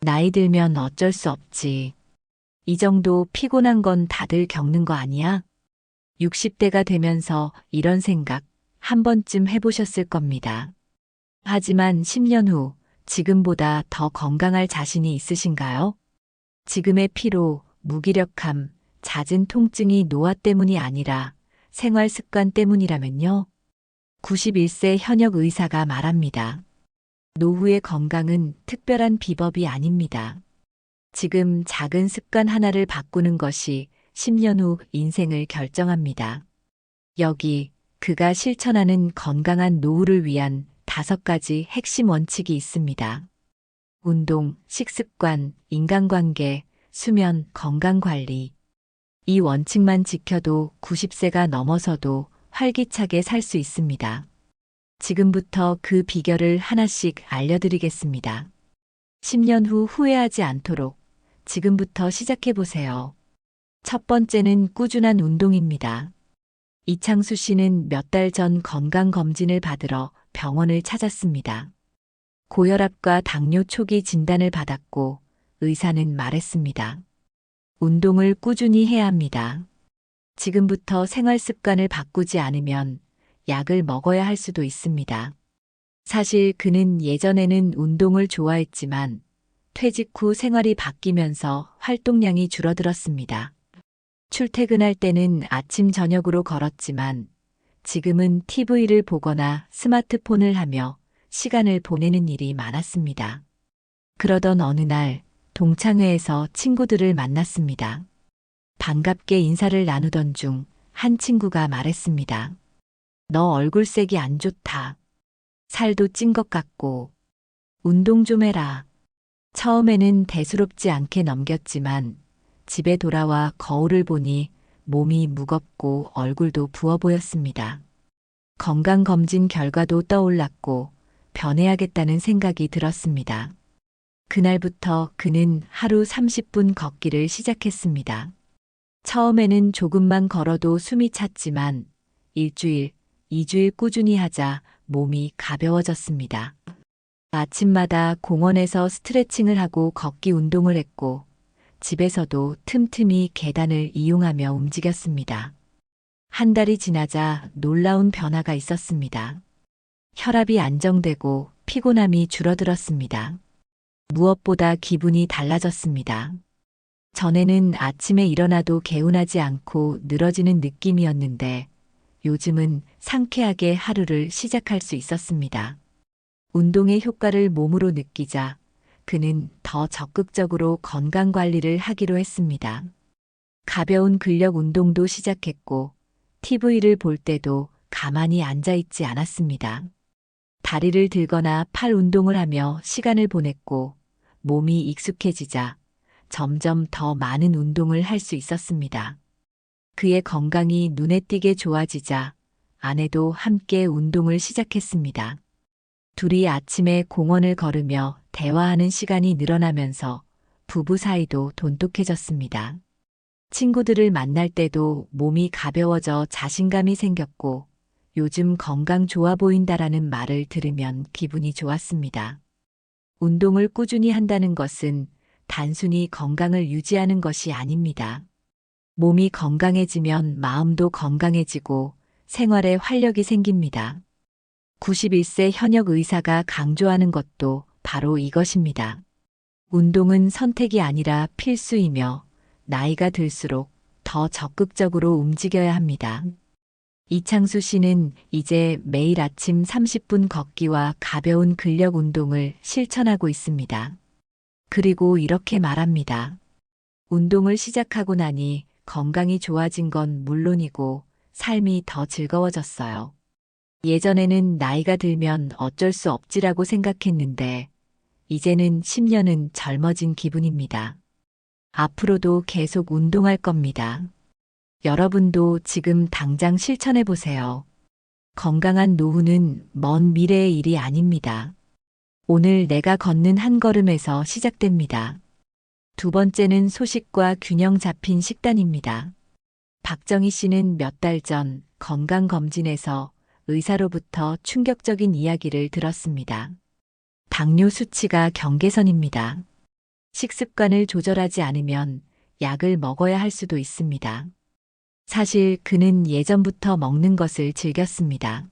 나이 들면 어쩔 수 없지. 이 정도 피곤한 건 다들 겪는 거 아니야? 60대가 되면서 이런 생각 한 번쯤 해보셨을 겁니다. 하지만 10년 후 지금보다 더 건강할 자신이 있으신가요? 지금의 피로, 무기력함, 잦은 통증이 노화 때문이 아니라 생활 습관 때문이라면요? 91세 현역 의사가 말합니다. 노후의 건강은 특별한 비법이 아닙니다. 지금 작은 습관 하나를 바꾸는 것이 10년 후 인생을 결정합니다. 여기 그가 실천하는 건강한 노후를 위한 5가지 핵심 원칙이 있습니다. 운동, 식습관, 인간관계, 수면, 건강관리. 이 원칙만 지켜도 90세가 넘어서도 활기차게 살 수 있습니다. 지금부터 그 비결을 하나씩 알려드리겠습니다. 10년 후 후회하지 않도록 지금부터 시작해보세요. 첫 번째는 꾸준한 운동입니다. 이창수 씨는 몇 달 전 건강검진을 받으러 병원을 찾았습니다. 고혈압과 당뇨 초기 진단을 받았고 의사는 말했습니다. 운동을 꾸준히 해야 합니다. 지금부터 생활 습관을 바꾸지 않으면 약을 먹어야 할 수도 있습니다. 사실 그는 예전에는 운동을 좋아했지만 퇴직 후 생활이 바뀌면서 활동량이 줄어들었습니다. 출퇴근할 때는 아침 저녁으로 걸었지만 지금은 TV를 보거나 스마트폰을 하며 시간을 보내는 일이 많았습니다. 그러던 어느 날 동창회에서 친구들을 만났습니다. 반갑게 인사를 나누던 중 한 친구가 말했습니다. 너 얼굴색이 안 좋다. 살도 찐 것 같고 운동 좀 해라. 처음에는 대수롭지 않게 넘겼지만 집에 돌아와 거울을 보니 몸이 무겁고 얼굴도 부어 보였습니다. 건강검진 결과도 떠올랐고 변해야겠다는 생각이 들었습니다. 그날부터 그는 하루 30분 걷기를 시작했습니다. 처음에는 조금만 걸어도 숨이 찼지만 일주일, 2주일 꾸준히 하자 몸이 가벼워졌습니다. 아침마다 공원에서 스트레칭을 하고 걷기 운동을 했고 집에서도 틈틈이 계단을 이용하며 움직였습니다. 한 달이 지나자 놀라운 변화가 있었습니다. 혈압이 안정되고 피곤함이 줄어들었습니다. 무엇보다 기분이 달라졌습니다. 전에는 아침에 일어나도 개운하지 않고 늘어지는 느낌이었는데 요즘은 상쾌하게 하루를 시작할 수 있었습니다. 운동의 효과를 몸으로 느끼자 그는 더 적극적으로 건강관리를 하기로 했습니다. 가벼운 근력 운동도 시작했고 TV를 볼 때도 가만히 앉아있지 않았습니다. 다리를 들거나 팔 운동을 하며 시간을 보냈고 몸이 익숙해지자 점점 더 많은 운동을 할 수 있었습니다. 그의 건강이 눈에 띄게 좋아지자 아내도 함께 운동을 시작했습니다. 둘이 아침에 공원을 걸으며 대화하는 시간이 늘어나면서 부부 사이도 돈독해졌습니다. 친구들을 만날 때도 몸이 가벼워져 자신감이 생겼고 요즘 건강 좋아 보인다라는 말을 들으면 기분이 좋았습니다. 운동을 꾸준히 한다는 것은 단순히 건강을 유지하는 것이 아닙니다. 몸이 건강해지면 마음도 건강해지고 생활에 활력이 생깁니다. 91세 현역 의사가 강조하는 것도 바로 이것입니다. 운동은 선택이 아니라 필수이며 나이가 들수록 더 적극적으로 움직여야 합니다. 이창수 씨는 이제 매일 아침 30분 걷기와 가벼운 근력 운동을 실천하고 있습니다. 그리고 이렇게 말합니다. 운동을 시작하고 나니 건강이 좋아진 건 물론이고 삶이 더 즐거워졌어요. 예전에는 나이가 들면 어쩔 수 없지라고 생각했는데 이제는 10년은 젊어진 기분입니다. 앞으로도 계속 운동할 겁니다. 여러분도 지금 당장 실천해 보세요. 건강한 노후는 먼 미래의 일이 아닙니다. 오늘 내가 걷는 한 걸음에서 시작됩니다. 두 번째는 소식과 균형 잡힌 식단입니다. 박정희 씨는 몇 달 전 건강검진에서 의사로부터 충격적인 이야기를 들었습니다. 당뇨 수치가 경계선입니다. 식습관을 조절하지 않으면 약을 먹어야 할 수도 있습니다. 사실 그는 예전부터 먹는 것을 즐겼습니다.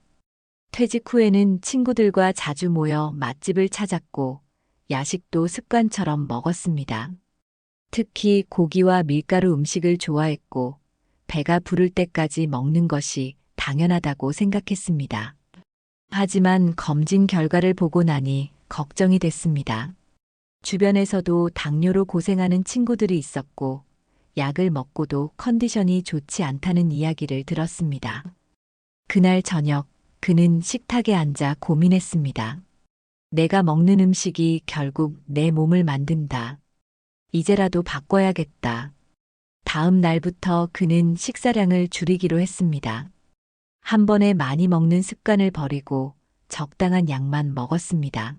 퇴직 후에는 친구들과 자주 모여 맛집을 찾았고 야식도 습관처럼 먹었습니다. 특히 고기와 밀가루 음식을 좋아했고 배가 부를 때까지 먹는 것이 당연하다고 생각했습니다. 하지만 검진 결과를 보고 나니 걱정이 됐습니다. 주변에서도 당뇨로 고생하는 친구들이 있었고 약을 먹고도 컨디션이 좋지 않다는 이야기를 들었습니다. 그날 저녁 그는 식탁에 앉아 고민했습니다. 내가 먹는 음식이 결국 내 몸을 만든다. 이제라도 바꿔야겠다. 다음 날부터 그는 식사량을 줄이기로 했습니다. 한 번에 많이 먹는 습관을 버리고 적당한 양만 먹었습니다.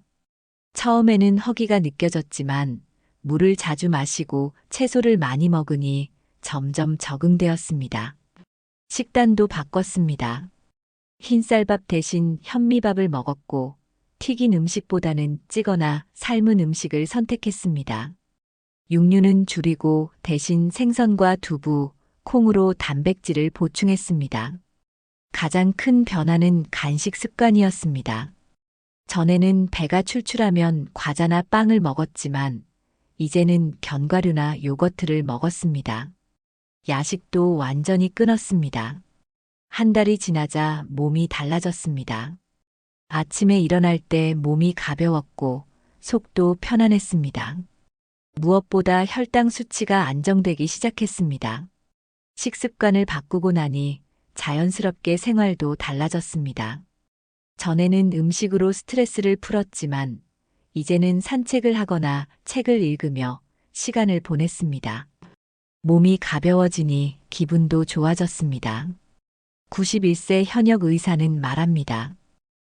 처음에는 허기가 느껴졌지만 물을 자주 마시고 채소를 많이 먹으니 점점 적응되었습니다. 식단도 바꿨습니다. 흰쌀밥 대신 현미밥을 먹었고 튀긴 음식보다는 찌거나 삶은 음식을 선택했습니다. 육류는 줄이고 대신 생선과 두부, 콩으로 단백질을 보충했습니다. 가장 큰 변화는 간식 습관이었습니다. 전에는 배가 출출하면 과자나 빵을 먹었지만 이제는 견과류나 요거트를 먹었습니다. 야식도 완전히 끊었습니다. 한 달이 지나자 몸이 달라졌습니다. 아침에 일어날 때 몸이 가벼웠고 속도 편안했습니다. 무엇보다 혈당 수치가 안정되기 시작했습니다. 식습관을 바꾸고 나니 자연스럽게 생활도 달라졌습니다. 전에는 음식으로 스트레스를 풀었지만 이제는 산책을 하거나 책을 읽으며 시간을 보냈습니다. 몸이 가벼워지니 기분도 좋아졌습니다. 91세 현역 의사는 말합니다.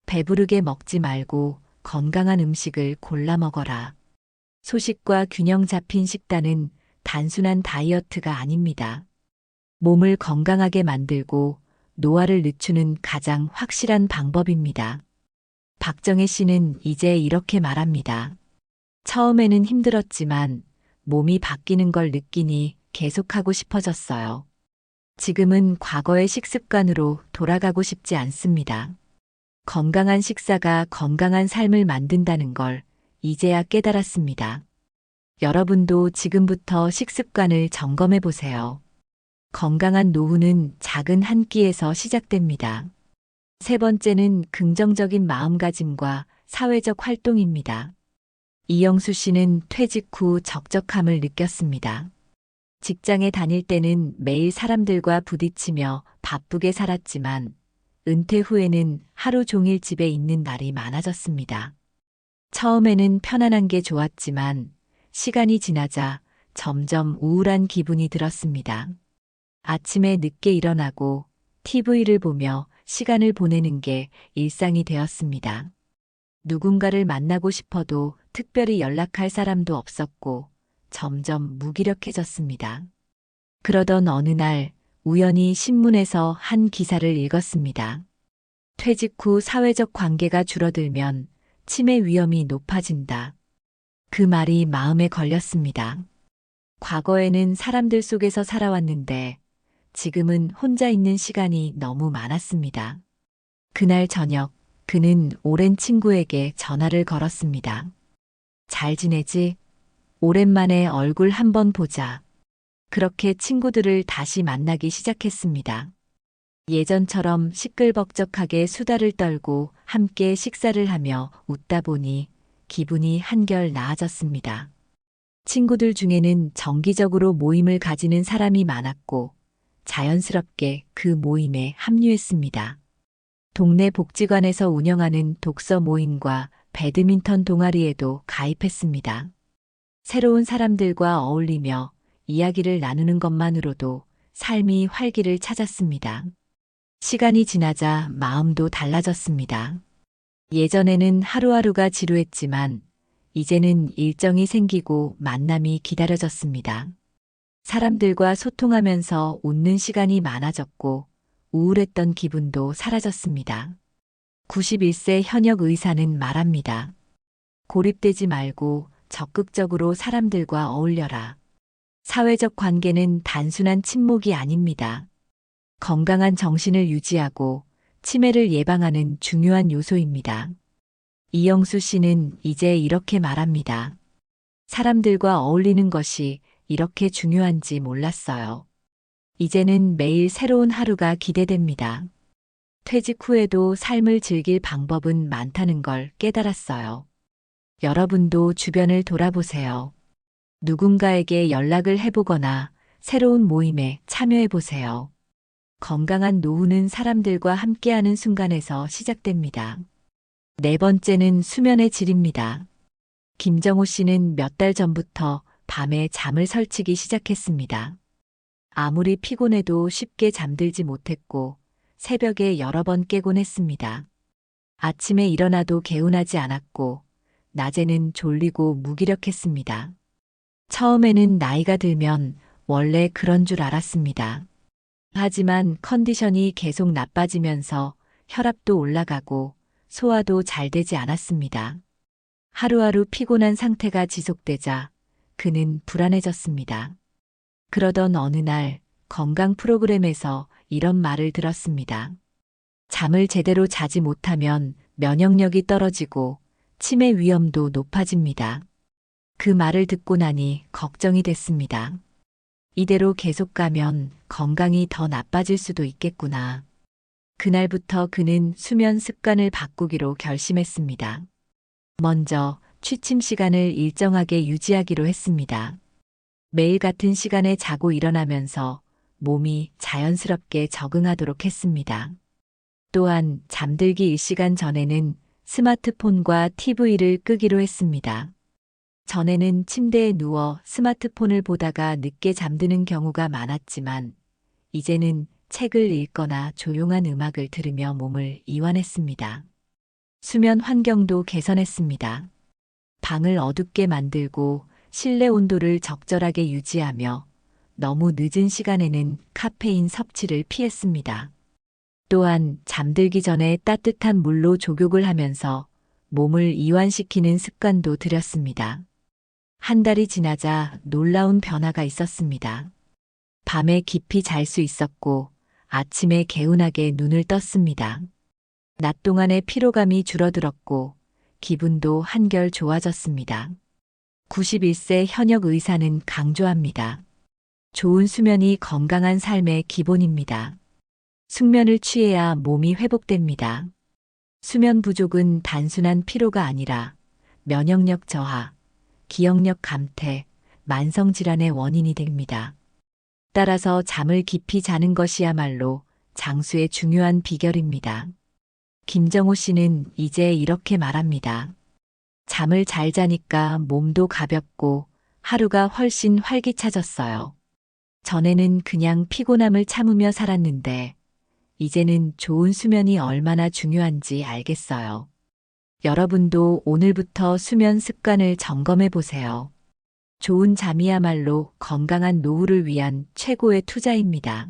배부르게 먹지 말고 건강한 음식을 골라 먹어라. 소식과 균형 잡힌 식단은 단순한 다이어트가 아닙니다. 몸을 건강하게 만들고 노화를 늦추는 가장 확실한 방법입니다. 박정혜 씨는 이제 이렇게 말합니다. 처음에는 힘들었지만 몸이 바뀌는 걸 느끼니 계속하고 싶어졌어요. 지금은 과거의 식습관으로 돌아가고 싶지 않습니다. 건강한 식사가 건강한 삶을 만든다는 걸 이제야 깨달았습니다. 여러분도 지금부터 식습관을 점검해 보세요. 건강한 노후는 작은 한 끼에서 시작됩니다. 세 번째는 긍정적인 마음가짐과 사회적 활동입니다. 이영수 씨는 퇴직 후 적적함을 느꼈습니다. 직장에 다닐 때는 매일 사람들과 부딪히며 바쁘게 살았지만 은퇴 후에는 하루 종일 집에 있는 날이 많아졌습니다. 처음에는 편안한 게 좋았지만 시간이 지나자 점점 우울한 기분이 들었습니다. 아침에 늦게 일어나고 TV를 보며 시간을 보내는 게 일상이 되었습니다. 누군가를 만나고 싶어도 특별히 연락할 사람도 없었고 점점 무기력해졌습니다. 그러던 어느 날 우연히 신문에서 한 기사를 읽었습니다. 퇴직 후 사회적 관계가 줄어들면 치매 위험이 높아진다. 그 말이 마음에 걸렸습니다. 과거에는 사람들 속에서 살아왔는데 지금은 혼자 있는 시간이 너무 많았습니다. 그날 저녁 그는 오랜 친구에게 전화를 걸었습니다. 잘 지내지? 오랜만에 얼굴 한번 보자. 그렇게 친구들을 다시 만나기 시작했습니다. 예전처럼 시끌벅적하게 수다를 떨고 함께 식사를 하며 웃다 보니 기분이 한결 나아졌습니다. 친구들 중에는 정기적으로 모임을 가지는 사람이 많았고 자연스럽게 그 모임에 합류했습니다. 동네 복지관에서 운영하는 독서 모임과 배드민턴 동아리에도 가입했습니다. 새로운 사람들과 어울리며 이야기를 나누는 것만으로도 삶이 활기를 찾았습니다. 시간이 지나자 마음도 달라졌습니다. 예전에는 하루하루가 지루했지만 이제는 일정이 생기고 만남이 기다려졌습니다. 사람들과 소통하면서 웃는 시간이 많아졌고 우울했던 기분도 사라졌습니다. 91세 현역 의사는 말합니다. 고립되지 말고 적극적으로 사람들과 어울려라. 사회적 관계는 단순한 친목이 아닙니다. 건강한 정신을 유지하고 치매를 예방하는 중요한 요소입니다. 이영수 씨는 이제 이렇게 말합니다. 사람들과 어울리는 것이 이렇게 중요한지 몰랐어요. 이제는 매일 새로운 하루가 기대됩니다. 퇴직 후에도 삶을 즐길 방법은 많다는 걸 깨달았어요. 여러분도 주변을 돌아보세요. 누군가에게 연락을 해보거나 새로운 모임에 참여해보세요. 건강한 노후는 사람들과 함께하는 순간에서 시작됩니다. 네 번째는 수면의 질입니다. 김정호 씨는 몇 달 전부터 밤에 잠을 설치기 시작했습니다. 아무리 피곤해도 쉽게 잠들지 못했고 새벽에 여러 번 깨곤 했습니다. 아침에 일어나도 개운하지 않았고 낮에는 졸리고 무기력했습니다. 처음에는 나이가 들면 원래 그런 줄 알았습니다. 하지만 컨디션이 계속 나빠지면서 혈압도 올라가고 소화도 잘 되지 않았습니다. 하루하루 피곤한 상태가 지속되자 그는 불안해졌습니다. 그러던 어느 날 건강 프로그램에서 이런 말을 들었습니다. 잠을 제대로 자지 못하면 면역력이 떨어지고 치매 위험도 높아집니다. 그 말을 듣고 나니 걱정이 됐습니다. 이대로 계속 가면 건강이 더 나빠질 수도 있겠구나. 그날부터 그는 수면 습관을 바꾸기로 결심했습니다. 먼저 취침 시간을 일정하게 유지하기로 했습니다. 매일 같은 시간에 자고 일어나면서 몸이 자연스럽게 적응하도록 했습니다. 또한 잠들기 1시간 전에는 스마트폰과 TV를 끄기로 했습니다. 전에는 침대에 누워 스마트폰을 보다가 늦게 잠드는 경우가 많았지만 이제는 책을 읽거나 조용한 음악을 들으며 몸을 이완했습니다. 수면 환경도 개선했습니다. 방을 어둡게 만들고 실내 온도를 적절하게 유지하며 너무 늦은 시간에는 카페인 섭취를 피했습니다. 또한 잠들기 전에 따뜻한 물로 족욕을 하면서 몸을 이완시키는 습관도 들였습니다. 한 달이 지나자 놀라운 변화가 있었습니다. 밤에 깊이 잘 수 있었고 아침에 개운하게 눈을 떴습니다. 낮 동안의 피로감이 줄어들었고 기분도 한결 좋아졌습니다. 91세 현역 의사는 강조합니다. 좋은 수면이 건강한 삶의 기본입니다. 숙면을 취해야 몸이 회복됩니다. 수면 부족은 단순한 피로가 아니라 면역력 저하, 기억력 감퇴, 만성질환의 원인이 됩니다. 따라서 잠을 깊이 자는 것이야말로 장수의 중요한 비결입니다. 김정호 씨는 이제 이렇게 말합니다. 잠을 잘 자니까 몸도 가볍고 하루가 훨씬 활기차졌어요. 전에는 그냥 피곤함을 참으며 살았는데 이제는 좋은 수면이 얼마나 중요한지 알겠어요. 여러분도 오늘부터 수면 습관을 점검해 보세요. 좋은 잠이야말로 건강한 노후를 위한 최고의 투자입니다.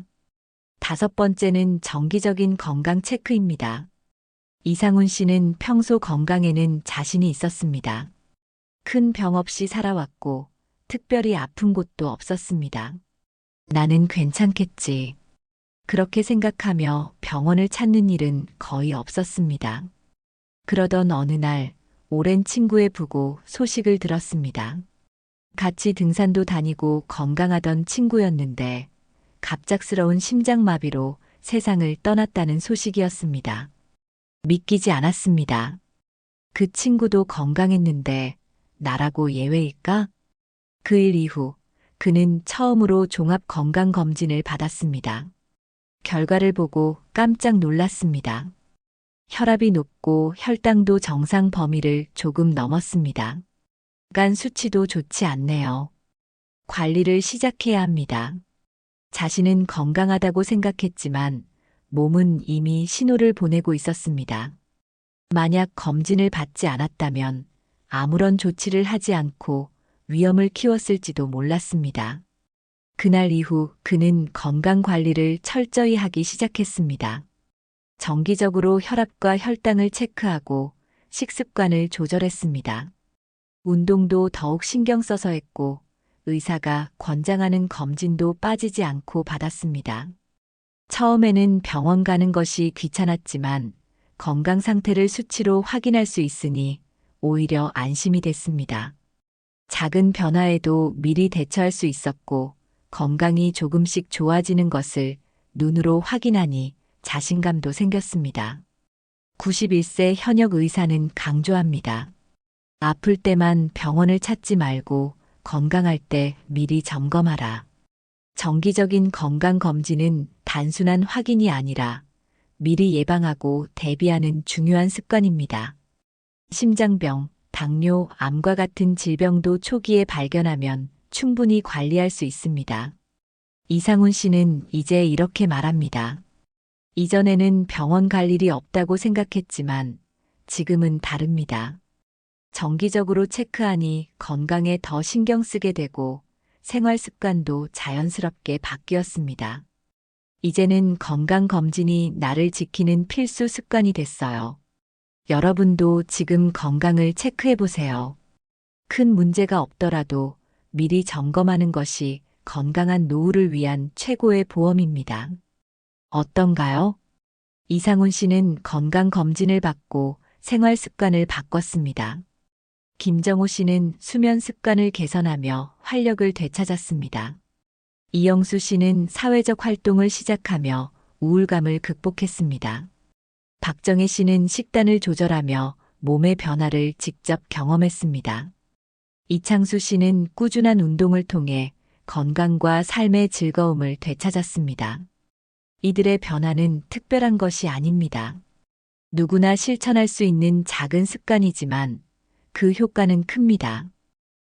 다섯 번째는 정기적인 건강 체크입니다. 이상훈 씨는 평소 건강에는 자신이 있었습니다. 큰 병 없이 살아왔고 특별히 아픈 곳도 없었습니다. 나는 괜찮겠지. 그렇게 생각하며 병원을 찾는 일은 거의 없었습니다. 그러던 어느 날 오랜 친구의 부고 소식을 들었습니다. 같이 등산도 다니고 건강하던 친구였는데 갑작스러운 심장마비로 세상을 떠났다는 소식이었습니다. 믿기지 않았습니다. 그 친구도 건강했는데 나라고 예외일까? 그 일 이후 그는 처음으로 종합건강검진을 받았습니다. 결과를 보고 깜짝 놀랐습니다. 혈압이 높고 혈당도 정상 범위를 조금 넘었습니다. 간 수치도 좋지 않네요. 관리를 시작해야 합니다. 자신은 건강하다고 생각했지만 몸은 이미 신호를 보내고 있었습니다. 만약 검진을 받지 않았다면 아무런 조치를 하지 않고 위험을 키웠을지도 몰랐습니다. 그날 이후 그는 건강 관리를 철저히 하기 시작했습니다. 정기적으로 혈압과 혈당을 체크하고 식습관을 조절했습니다. 운동도 더욱 신경 써서 했고 의사가 권장하는 검진도 빠지지 않고 받았습니다. 처음에는 병원 가는 것이 귀찮았지만 건강 상태를 수치로 확인할 수 있으니 오히려 안심이 됐습니다. 작은 변화에도 미리 대처할 수 있었고 건강이 조금씩 좋아지는 것을 눈으로 확인하니 자신감도 생겼습니다. 91세 현역 의사는 강조합니다. 아플 때만 병원을 찾지 말고 건강할 때 미리 점검하라. 정기적인 건강검진은 단순한 확인이 아니라 미리 예방하고 대비하는 중요한 습관입니다. 심장병, 당뇨, 암과 같은 질병도 초기에 발견하면 충분히 관리할 수 있습니다. 이상훈 씨는 이제 이렇게 말합니다. 이전에는 병원 갈 일이 없다고 생각했지만 지금은 다릅니다. 정기적으로 체크하니 건강에 더 신경 쓰게 되고 생활 습관도 자연스럽게 바뀌었습니다. 이제는 건강검진이 나를 지키는 필수 습관이 됐어요. 여러분도 지금 건강을 체크해 보세요. 큰 문제가 없더라도 미리 점검하는 것이 건강한 노후를 위한 최고의 보험입니다. 어떤가요? 이상훈 씨는 건강검진을 받고 생활 습관을 바꿨습니다. 김정호 씨는 수면 습관을 개선하며 활력을 되찾았습니다. 이영수 씨는 사회적 활동을 시작하며 우울감을 극복했습니다. 박정혜 씨는 식단을 조절하며 몸의 변화를 직접 경험했습니다. 이창수 씨는 꾸준한 운동을 통해 건강과 삶의 즐거움을 되찾았습니다. 이들의 변화는 특별한 것이 아닙니다. 누구나 실천할 수 있는 작은 습관이지만 그 효과는 큽니다.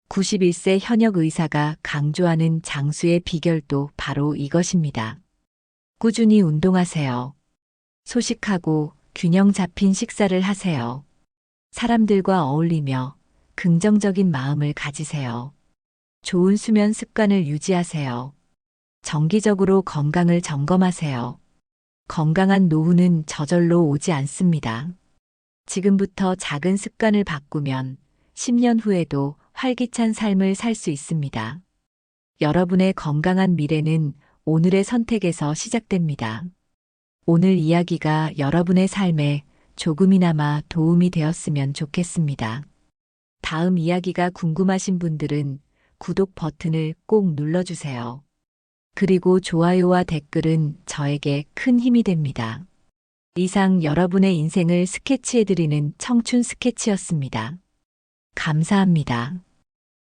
91세 현역 의사가 강조하는 장수의 비결도 바로 이것입니다. 꾸준히 운동하세요. 소식하고 균형 잡힌 식사를 하세요. 사람들과 어울리며 긍정적인 마음을 가지세요. 좋은 수면 습관을 유지하세요. 정기적으로 건강을 점검하세요. 건강한 노후는 저절로 오지 않습니다. 지금부터 작은 습관을 바꾸면 10년 후에도 활기찬 삶을 살 수 있습니다. 여러분의 건강한 미래는 오늘의 선택에서 시작됩니다. 오늘 이야기가 여러분의 삶에 조금이나마 도움이 되었으면 좋겠습니다. 다음 이야기가 궁금하신 분들은 구독 버튼을 꼭 눌러주세요. 그리고 좋아요와 댓글은 저에게 큰 힘이 됩니다. 이상 여러분의 인생을 스케치해드리는 청춘 스케치였습니다. 감사합니다.